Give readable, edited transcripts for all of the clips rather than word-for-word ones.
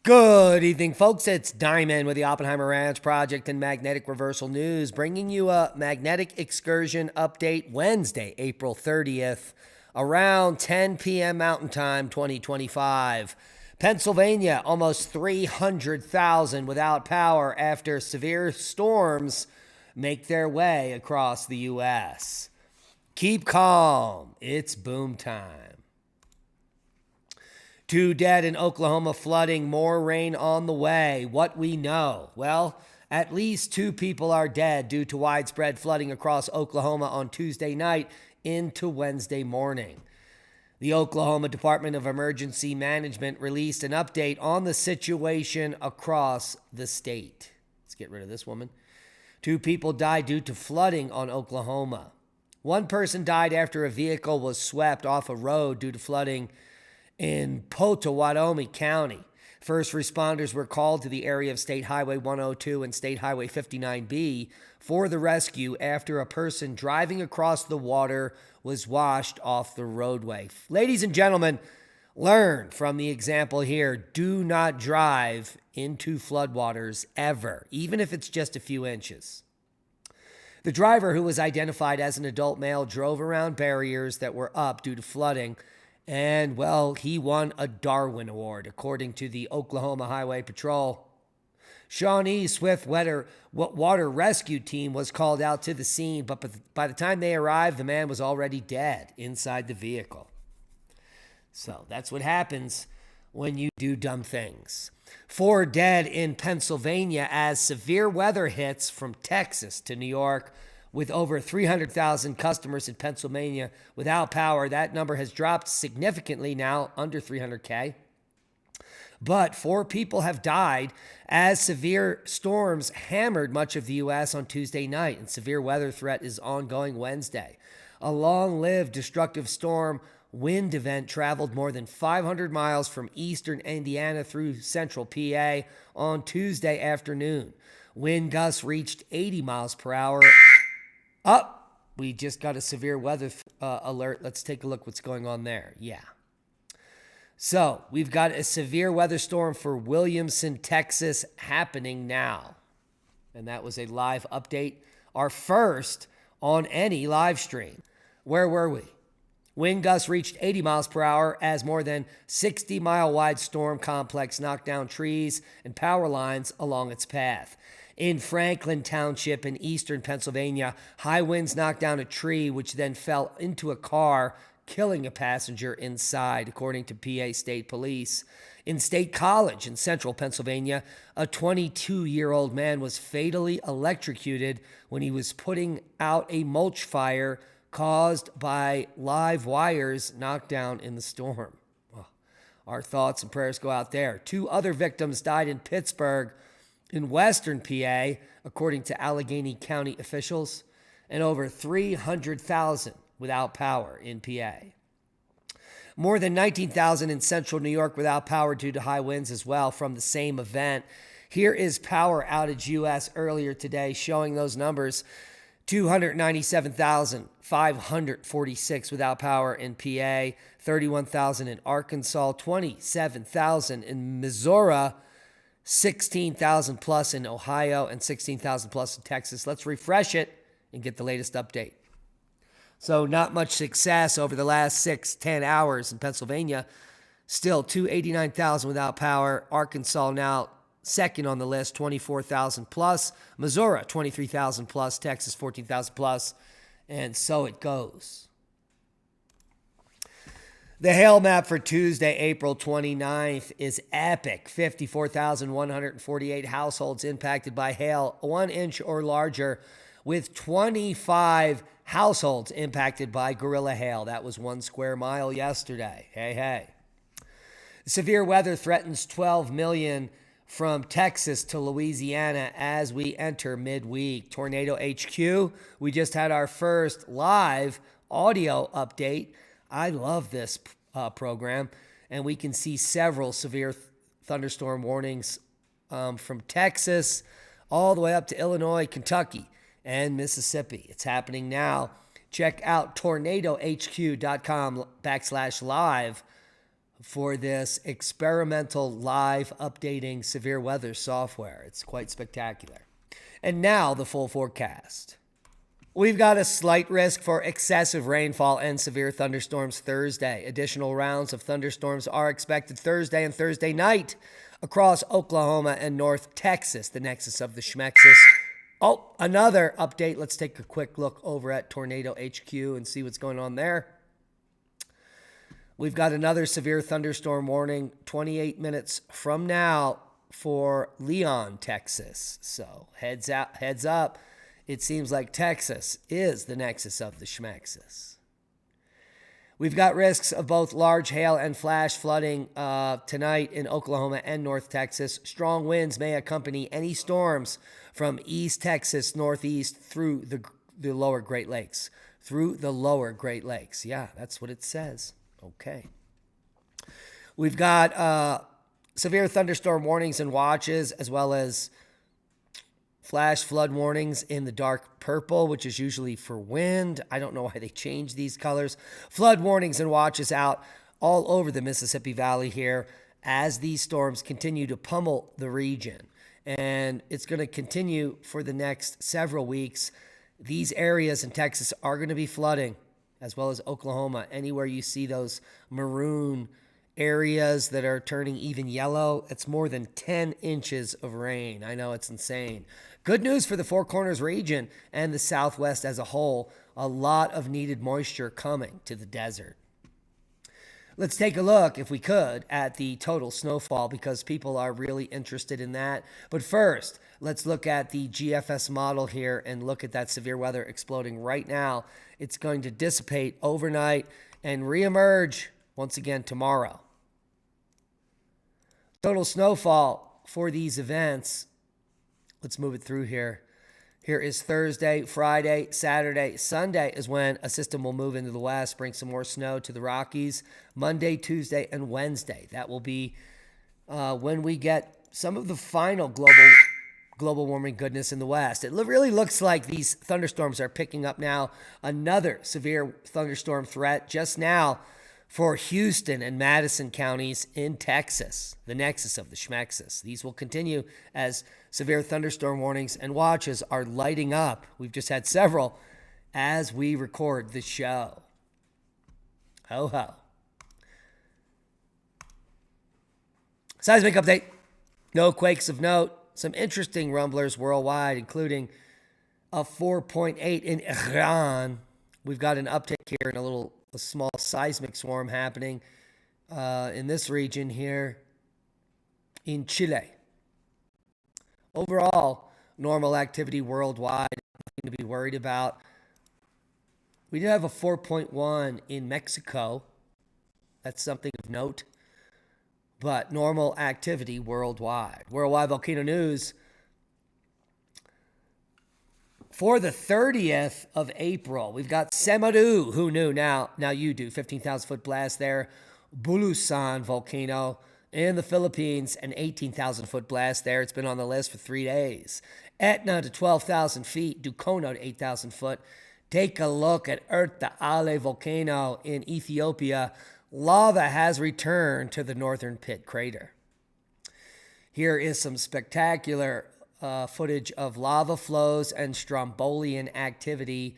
Good evening, folks. It's Diamond with the Oppenheimer Ranch Project and Magnetic Reversal News, bringing you a magnetic excursion update Wednesday, April 30th, around 10 p.m. Mountain Time, 2025. Pennsylvania, almost 300,000 without power after severe storms make their way across the U.S. Keep calm. It's boom time. 2 dead in Oklahoma flooding, more rain on the way. What we know? Well, at least 2 people are dead due to widespread flooding across Oklahoma on Tuesday night into Wednesday morning. The Oklahoma Department of Emergency Management released an update on the situation across the state. Let's get rid of this woman. 2 people died due to flooding on Oklahoma. 1 person died after a vehicle was swept off a road due to flooding in Pottawatomie County. First responders were called to the area of State Highway 102 and State Highway 59B for the rescue after a person driving across the water was washed off the roadway. Ladies and gentlemen, learn from the example here. Do not drive into floodwaters ever, even if it's just a few inches. The driver, who was identified as an adult male, drove around barriers that were up due to flooding. And, well, he won a Darwin Award, according to the Oklahoma Highway Patrol. Shawnee Swift Water Rescue Team was called out to the scene, but by the time they arrived, the man was already dead inside the vehicle. So that's what happens when you do dumb things. 4 dead in Pennsylvania as severe weather hits from Texas to New York. With over 300,000 customers in Pennsylvania without power, that number has dropped significantly now, under 300K. But 4 people have died as severe storms hammered much of the U.S. on Tuesday night, and severe weather threat is ongoing Wednesday. A long-lived destructive storm wind event traveled more than 500 miles from eastern Indiana through central PA on Tuesday afternoon. Wind gusts reached 80 miles per hour. We just got a severe weather alert. Let's take a look what's going on there. Yeah. So we've got a severe weather storm for Williamson, Texas happening now. And that was a live update, our first on any live stream. Where were we? Wind gusts reached 80 miles per hour as more than 60-mile wide storm complex knocked down trees and power lines along its path. In Franklin Township in eastern Pennsylvania, high winds knocked down a tree, which then fell into a car, killing a passenger inside, according to PA State Police. In State College in central Pennsylvania, a 22-year-old man was fatally electrocuted when he was putting out a mulch fire caused by live wires knocked down in the storm. Well, our thoughts and prayers go out there. 2 other victims died in Pittsburgh, in western PA, according to Allegheny County officials, and over 300,000 without power in PA. More than 19,000 in central New York without power due to high winds as well from the same event. Here is Power Outage US earlier today showing those numbers. 297,546 without power in PA, 31,000 in Arkansas, 27,000 in Missouri, 16,000 plus in Ohio, and 16,000 plus in Texas. Let's refresh it and get the latest update. So not much success over the last 6-10 hours in Pennsylvania. Still 289,000 without power. Arkansas now second on the list, 24,000 plus. Missouri, 23,000 plus. Texas, 14,000 plus. And so it goes. The hail map for Tuesday, April 29th is epic. 54,148 households impacted by hail, 1 inch or larger, with 25 households impacted by gorilla hail. That was 1 square mile yesterday. Hey. Severe weather threatens 12 million from Texas to Louisiana as we enter midweek. Tornado HQ, we just had our first live audio update. I love this program, and we can see several severe thunderstorm warnings from Texas all the way up to Illinois, Kentucky, and Mississippi. It's happening now. Check out tornadohq.com/live for this experimental live updating severe weather software. It's quite spectacular. And now the full forecast. We've got a slight risk for excessive rainfall and severe thunderstorms Thursday. Additional rounds of thunderstorms are expected Thursday and Thursday night across Oklahoma and North Texas, the nexus of the Schmexis. Oh, another update. Let's take a quick look over at Tornado HQ and see what's going on there. We've got another severe thunderstorm warning 28 minutes from now for Leon, Texas. So heads up. It seems like Texas is the nexus of the Schmexis. We've got risks of both large hail and flash flooding tonight in Oklahoma and North Texas. Strong winds may accompany any storms from East Texas, Northeast through the lower Great Lakes. Through the lower Great Lakes. Yeah, that's what it says. Okay. We've got severe thunderstorm warnings and watches, as well as flash flood warnings in the dark purple, which is usually for wind. I don't know why they changed these colors. Flood warnings and watches out all over the Mississippi Valley here as these storms continue to pummel the region. And it's going to continue for the next several weeks. These areas in Texas are going to be flooding, as well as Oklahoma. Anywhere you see those maroon areas that are turning even yellow, it's more than 10 inches of rain. I know, it's insane. Good news for the Four Corners region and the Southwest as a whole. A lot of needed moisture coming to the desert. Let's take a look, if we could, at the total snowfall because people are really interested in that. But first, let's look at the GFS model here and look at that severe weather exploding right now. It's going to dissipate overnight and reemerge once again tomorrow. Total snowfall for these events. Let's move it through here. Here is Thursday, Friday, Saturday. Sunday is when a system will move into the west, bring some more snow to the Rockies. Monday, Tuesday, and Wednesday. That will be when we get some of the final global warming goodness in the west. It really looks like these thunderstorms are picking up now. Another severe thunderstorm threat just now for Houston and Madison counties in Texas, the nexus of the Schmexis. These will continue as severe thunderstorm warnings and watches are lighting up. We've just had several as we record the show. Ho ho. Seismic update. No quakes of note. Some interesting rumblers worldwide, including a 4.8 in Iran. We've got an uptick here in a small seismic swarm happening in this region here in Chile. Overall, normal activity worldwide, nothing to be worried about. We did have a 4.1 in Mexico. That's something of note. But normal activity worldwide. Worldwide volcano news. For the 30th of April, we've got Semeru. Who knew? Now you do. 15,000 foot blast there. Bulusan volcano in the Philippines, an 18,000 foot blast there. It's been on the list for 3 days. Etna to 12,000 feet. Dukono to 8,000 foot. Take a look at Erupts volcano in Ethiopia. Lava has returned to the northern pit crater. Here is some spectacular footage of lava flows and Strombolian activity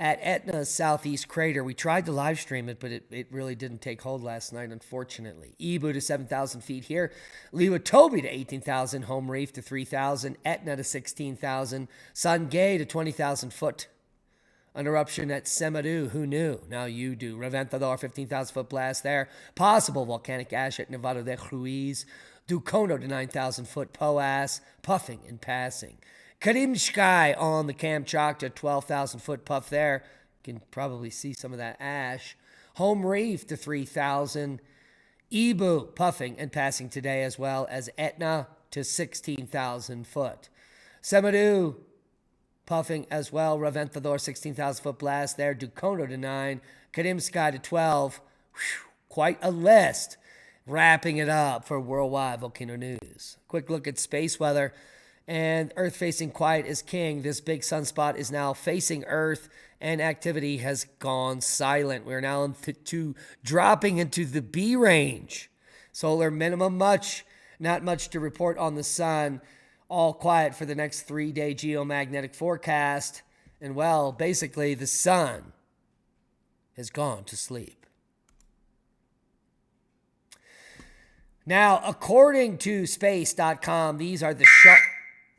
at Etna's southeast crater. We tried to live stream it, but it really didn't take hold last night, unfortunately. Ibu to 7,000 feet here. Liwatobi to 18,000. Home Reef to 3,000. Etna to 16,000. Sangay to 20,000 foot. An eruption at Semeru. Who knew? Now you do. Reventador, 15,000 foot blast there. Possible volcanic ash at Nevado de Ruiz. Dukono to 9,000 foot POAS. Puffing and passing. Karimsky on the Kamchatka, 12,000 foot puff there. You can probably see some of that ash. Home Reef to 3,000. Ibu puffing and passing today, as well as Etna to 16,000 foot. Semeru puffing as well. Reventador, 16,000 foot blast there. Dukono to 9. Karimsky to 12. Whew, quite a list. Wrapping it up for worldwide volcano news. Quick look at space weather. And Earth facing quiet is king. This big sunspot is now facing Earth, and activity has gone silent. We're now dropping into the B range. Solar minimum not much to report on the sun. All quiet for the next 3-day geomagnetic forecast. And well, basically the sun has gone to sleep. Now, according to space.com, these are the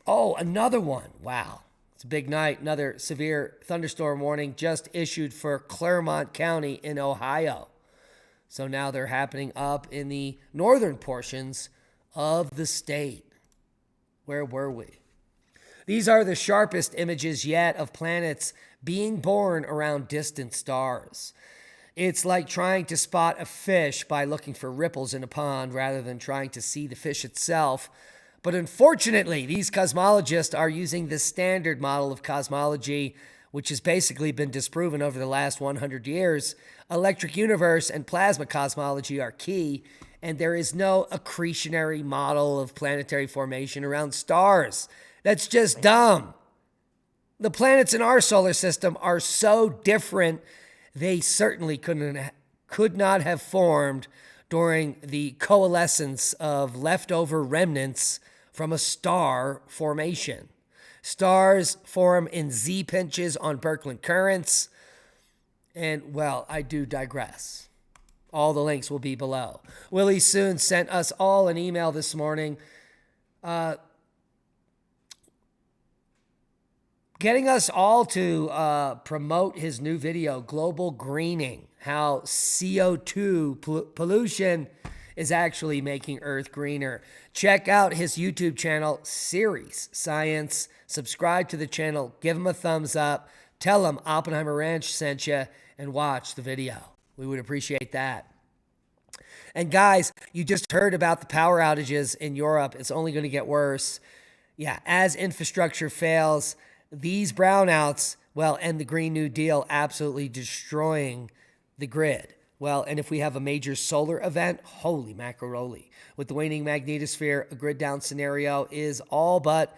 Oh, another one. Wow. It's a big night. Another severe thunderstorm warning just issued for Clermont County in Ohio. So now they're happening up in the northern portions of the state. Where were we? These are the sharpest images yet of planets being born around distant stars. It's like trying to spot a fish by looking for ripples in a pond rather than trying to see the fish itself. But unfortunately, these cosmologists are using the standard model of cosmology, which has basically been disproven over the last 100 years. Electric universe and plasma cosmology are key, and there is no accretionary model of planetary formation around stars. That's just dumb. The planets in our solar system are so different, they certainly could not have formed during the coalescence of leftover remnants from a star formation. Stars form in Z-pinches on Birkeland currents. And, well, I do digress. All the links will be below. Willie Soon sent us all an email this morning getting us all to promote his new video, Global Greening, how CO2 pollution is actually making Earth greener. Check out his YouTube channel, Series Science. Subscribe to the channel. Give him a thumbs up. Tell him Oppenheimer Ranch sent you and watch the video. We would appreciate that. And guys, you just heard about the power outages in Europe. It's only going to get worse. Yeah, as infrastructure fails, these brownouts, well, and the Green New Deal absolutely destroying the grid. Well, and if we have a major solar event, holy macaroni. With the waning magnetosphere, a grid down scenario is all but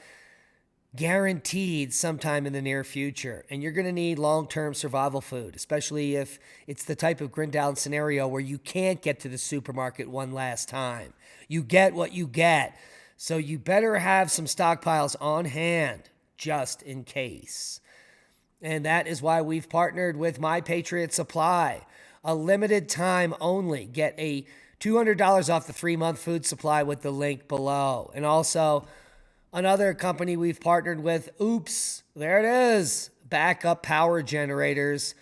guaranteed sometime in the near future. And you're going to need long-term survival food, especially if it's the type of grid down scenario where you can't get to the supermarket one last time. You get what you get. So you better have some stockpiles on hand just in case. And that is why we've partnered with My Patriot Supply. A limited time only. Get a $200 off the 3-month food supply with the link below. And also, another company we've partnered with, Oops, there it is, backup power generators.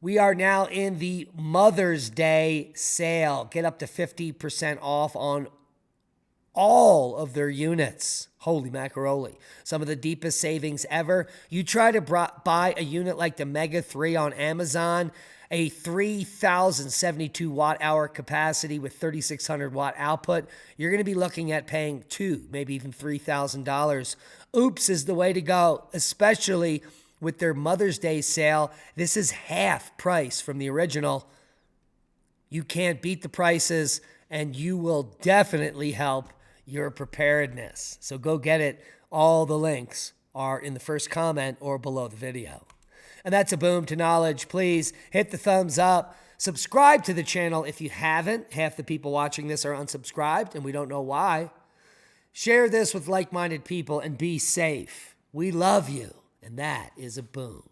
We are now in the Mother's Day sale. Get up to 50% off on all of their units. Holy macaroni. Some of the deepest savings ever. You try to buy a unit like the Mega 3 on Amazon, a 3,072 watt-hour capacity with 3,600 watt output, you're going to be looking at paying $2,000, maybe even $3,000. Oops is the way to go, especially with their Mother's Day sale. This is half price from the original. You can't beat the prices, and you will definitely help your preparedness. So go get it. All the links are in the first comment or below the video. And that's a boom to knowledge. Please hit the thumbs up. Subscribe to the channel if you haven't. Half the people watching this are unsubscribed, and we don't know why. Share this with like-minded people and be safe. We love you, and that is a boom.